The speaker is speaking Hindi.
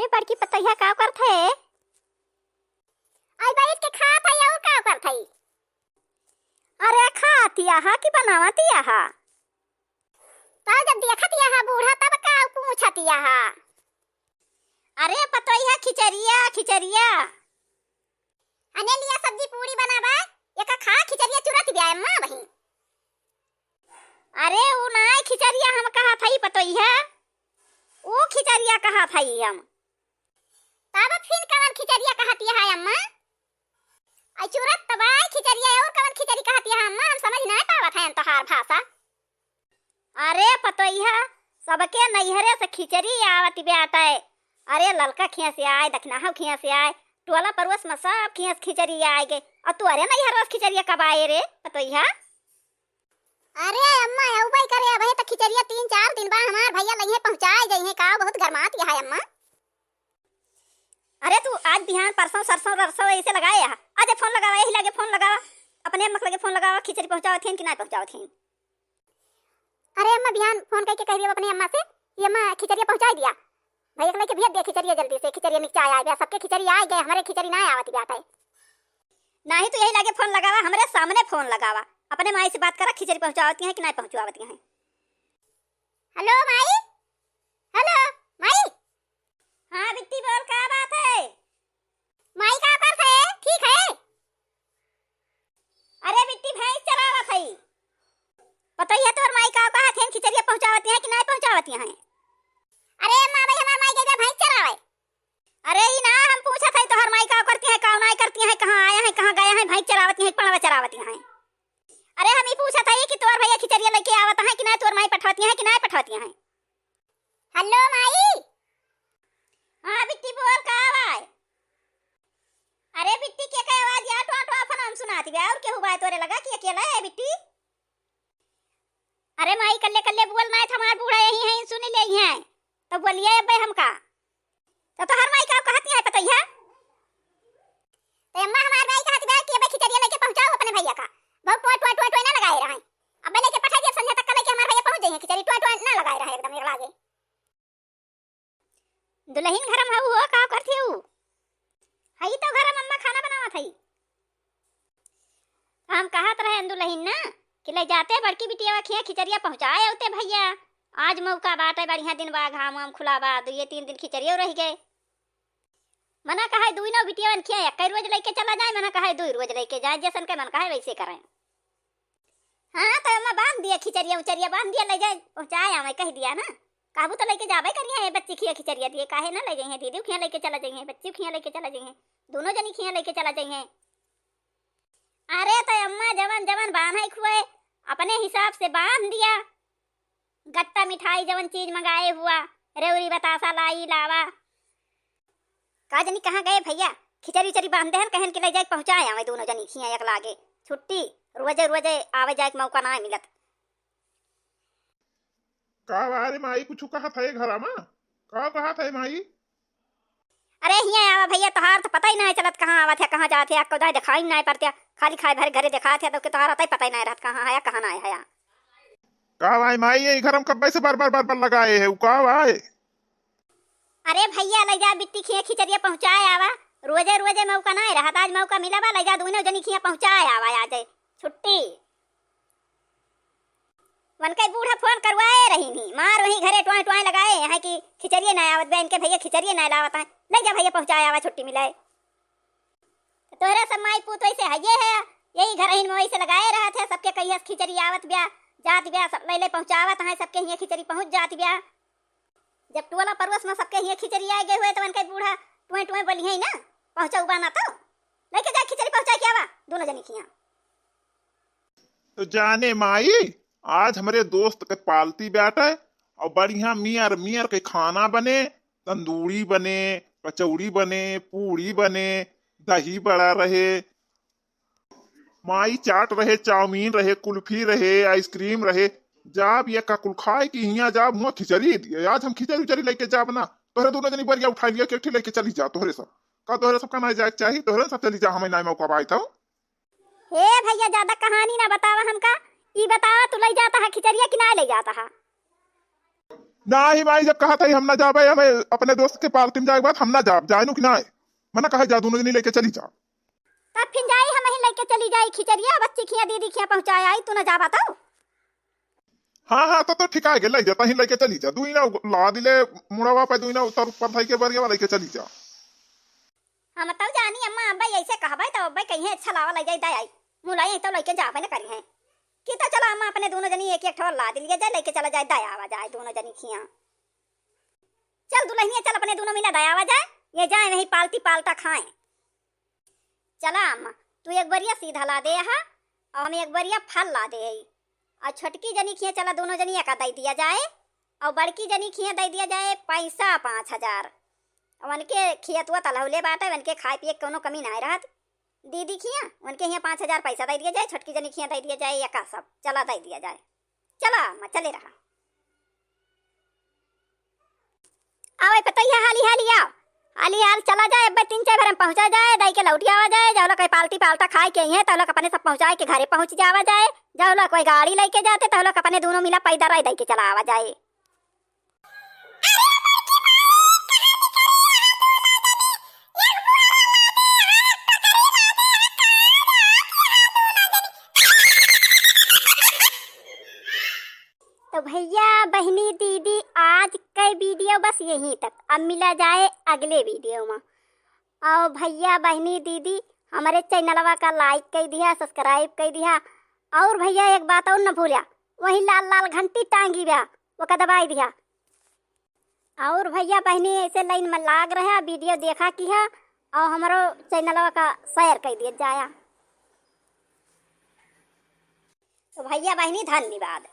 अरे बड़की पतैया का करथे? आई बैठ के खात है और का करत है? अरे खातिया हा कि बनावतिया हा? तो जब देखतिया हा बूढ़ा तब का पूछतिया हा? अरे पतैया खिचरिया खिचरिया अने लिया सब्जी पूरी बनावा एका खा खिचरिया चुरत बिया अम्मा बहिन। अरे उ नाय खिचरिया हम कहा थई पतैया, ओ खिचरिया कहा थई हम। तब फिर कवन खिचरिया कहतिया है अम्मा? आई चुरत तबाई खिचरिया और कवन खिचरी कहतिया है अम्मा? हम समझ ना पावत है तोहार भाषा। अरे पतैया सबके नैहरे से खिचड़ी आवत बेटा। अरे ललका खिया से आए, दखनाहा खिया से आए, टोला परवस में सब खिया खिचड़ी आए गे। और तू अरे नैहर खिचड़िया कब आए रे पतैया? अरे अम्मा उबाई करे अब तो खिचड़िया 3-4 दिन बाद हमार भैया लइहे पहुंचाए गई है का बहुत गरमात है अम्मा। अरे तू आज बिहान परसों सरसों ररसों ऐसे लगाए है, आज फोन लगावा, यही लगे फोन लगावा, अपने अम्मा लगे फोन लगावा, खिचड़ी पहुंचाओ थीन कि ना पहुंचाओ थीन? अरे अम्मा बिहान फोन करके कह दिया अपने अम्मा से ये अम्मा खिचड़िया पहुंचा दिया भैया के लेके भेज दे खिचड़िया जल्दी से, खिचड़िया निकचा आ गया, सबके खिचड़ी आ गए, हमारे खिचड़ी ना आवत जाता है। नहीं तो यही लगे फोन लगावा, हमारे सामने फोन लगावा, अपने माई से बात करा खिचड़ी पहुंचावती हैं कि नहीं पहुंचावती हैं। हेलो माई, हेलो माई। हाँ बिट्टी बोल, क्या बात है? माई का कर है? ठीक है। अरे बिट्टी भैंस चरावत है, पतैया तोर माई का कहा थे खिचड़िया पहुंचावती हैं कि नहीं पहुंचावती हैं? अरे माँ भाई हमार माई के भैंस चरावे। अरे ई ना हम पूछा था तोहर माई का करती है, का नहीं करती है, कहां आया है, कहां गया है, भैंस चरावती है, पड़वा चरावती है? अरे हम ही पूछा था कि तोर भैया खिचड़िया लेके आवत है कि नहीं, तोर माई पठवाती है कि नहीं पठवाती है? हेलो माई। हाँ बिट्टी बोल, का आवाज? अरे बिट्टी के का आवाज या टो टो अपन हम सुनाती बे, और के हुआ तोरे लगा कि अकेला है बिट्टी? अरे माई कल्ले कल्ले बोलना है, हमार बूढ़ा यही है, सुन ले ही है तो बोलिए बे हमका। तो हर माई का कहती है पतैया? तो अम्मा हमार माई कहती बे कि बे खिचड़िया लेके पहुंचाओ अपने भैया का, बहुत टोय टोय टोय ना लगाए रहे। अब लेके पठा दिए संध्या तक लेके हमार भैया पहुंच जाए, खिचड़ी टोय टोय ना लगाए रहे एकदम लागे। दुल्हन घर में हो का करती हूँ? हई तो घर में अम्मा खाना बनावत हई। हम कहत रहे दुल्हन ना कि ले जाते बड़की बिटिया खिया खिचड़िया पहुंचाए होते भैया, आज मौका बाटे, बढ़िया दिन बा, घाम वाम खुला बा, 2-3 दिन खिचड़िया रह गए। मना कहा 2 बिटिया खिया एक रोज लेके चला जाए, मना कहा 2 रोज लेके जाए, जैसन के मन कहा वैसे करें। हाँ तो अम्मा बांध दिया खिचड़िया उचरिया, बांध दिया, ले जाए पहुंचाए हमें कह दिया ना, काबू तो लेके जाबे करिए, बच्ची खिया खिचड़िया दिए काहे ना ले जाइए, दीदी खिया लेके चला जाइए, बच्ची खिया लेके चला जाइए, दोनों जनी खिया लेके चला जाइए। अरे तो अम्मा जवन जवन बांधा खुए अपने हिसाब से बांध दिया, गट्टा मिठाई जवन चीज मंगाए हुआ, रेवड़ी बतासा लाई लावा, का जनी कहाँ गए भैया, खिचड़ी उचरी बांधे हैं, कहन के ले जाए पहुंचाए हमें दोनों जनी खिया एक लागे, छुट्टी रोजे रोजे आवे जाए मौका ना मिलत। का बारे माई कुछ कहा था घर में? का कहा था माई? अरे हिया आवा भैया, तोहार तो पता ही नहीं चलत कहाँ आवत है कहाँ जात है, आपको दाई दिखाई नहीं पड़ता, खाली खाए भरे घरे दिखा थे तो तोहार तो पता ही नहीं रहत कहाँ आया कहाँ ना आया। का भाई माई ये घर में कब से बार बार बार बार लगाए है का भाई? अरे भैया ले जा बिट्टी खिया खिचड़िया पहुंचाए आवा, रोजे रोजे मौका नहीं रहत, आज मौका मिला बा, ले जा दोनों जनी खिया पहुंचाए आवा, आज छुट्टी। मन कई बूढ़ा फोन करवाए रही नहीं, मार वही घरे टोए टोए लगाए हैं कि खिचड़िया नहीं आवत, बहन के भैया खिचड़िया नहीं लावत है, ले जा भैया पहुंचाए आवा, छुट्टी मिलाए। तोहरा सब माई पूत वैसे है ये है, यही घर ही में वैसे लगाए रहे थे, सबके कहिया खिचड़ी आवत ब्या जात ब्या, सब ले ले पहुंचावत है, सबके हिया खिचड़ी पहुंच जात ब्या। जब टोला परवस में सबके हिया खिचड़ी आ गए हुए तो मन कई बूढ़ा टोए टोए बोली है ना, पहुंचाऊ बाना तो लेके जा खिचड़ी पहुंचा के आवा दोनों जनी खिया। तो जाने माई आज हमारे दोस्त के पालती बैठे और बढ़िया मियर मियर के खाना बने, तंदूरी बने, कचौड़ी बने, पूरी बने, दही बड़ा रहे, माई चाट रहे, चाउमीन रहे, कुल्फी रहे, आइसक्रीम रहे, जाब ये का कुल खाए कि हिया जाब हुआ खिचड़ी दिए, आज हम खिचड़ी उचड़ी लेके जाब ना, तोहरे दोनों जनी बरिया उठा लिया के लेके चली जा, तोहरे सब का तोहरे सब का ना जाए चाहिए, तोहरे सब चली जा, हमें ना मौका पाई था। हे भैया ज्यादा कहानी ना बतावा हमका, ई बतावा तू ले जाता है खिचड़िया कि ना ले जाता है? ना ही माई जब कहा था हम ना जाबे, हमें अपने दोस्त के पार्टी में जाए के बाद हम ना जाए नु कि ना मना कहा जा दोनों जनी लेके चली जा। तब फिर जाई हम ही लेके चली जाई खिचरिया, बच्ची खिया दीदी खिया पहुंचाए आई, तू ना जा बताओ। हाँ हाँ तो ठीक है ले जाता ही लेके चली जा, दुई ना ला दिले मुड़ावा पे, दुई ना उतर ऊपर थाई के बरिया लेके चली जा। हम तब जानी अम्मा अब्बा ऐसे कहबे तो अब्बा कहीं अच्छा लावा ले जाई दाई मुलाई तो लेके जाबे ना करी है कि तो चलो अम्मा अपने दोनों जनी एक एक ठोर ला दिलिए जाए लेके चला जाए दया आवा जाए दोनों जनी खिया। चल दुल्हनिया चल अपने दोनों मिला दया आवा जाए, ये जाए वही पालती पालता खाएं। चला अम्मा तू एक बरिया सीधा ला दे हा और हम एक बरिया फल ला दे और छोटकी जनी खिया चला दोनों जनी का दे दिया जाए और बड़की जनी खिया दे दिया जाए पैसा 5000। उनके खियतुआ तलहौले बाटे, उनके खाए पिए कोनो कमी ना रहत। दीदी खिया उनके यहाँ 5000 पैसा दे दिया जाए, छोटकी जनी खिया दे दिया जाए या का सब चला दे दिया जाए। चला अम्मा चले रहा आवे पतैया हाली हाली आओ हाली हाल चला जाए, अब 3-4 घर में पहुंचा जाए, दाई के लौटी आवा जाए, जाओ लोग कोई पालती पालता खाए के ही है तो लोग अपने सब पहुंचाए के घरे पहुंच जावा जाए, जाओ लोग कोई गाड़ी लेके जाते तो लोग अपने दोनों मिला पैदा रह दाई के चला आवा जाए। तो भैया बहनी दीदी आज का वीडियो बस यहीं तक, अब मिला जाए अगले वीडियो में। और भैया बहनी दीदी हमारे चैनलवा का लाइक कर दिया, सब्सक्राइब कर दिया, और भैया एक बात और न भूलिया वही लाल लाल घंटी टांगी बा वो का दबाई दिया। और भैया बहनी ऐसे लाइन में लाग रहा वीडियो देखा किया और हमारो चैनलवा का शेयर कर दिया जाया। तो भैया बहनी धन्यवाद।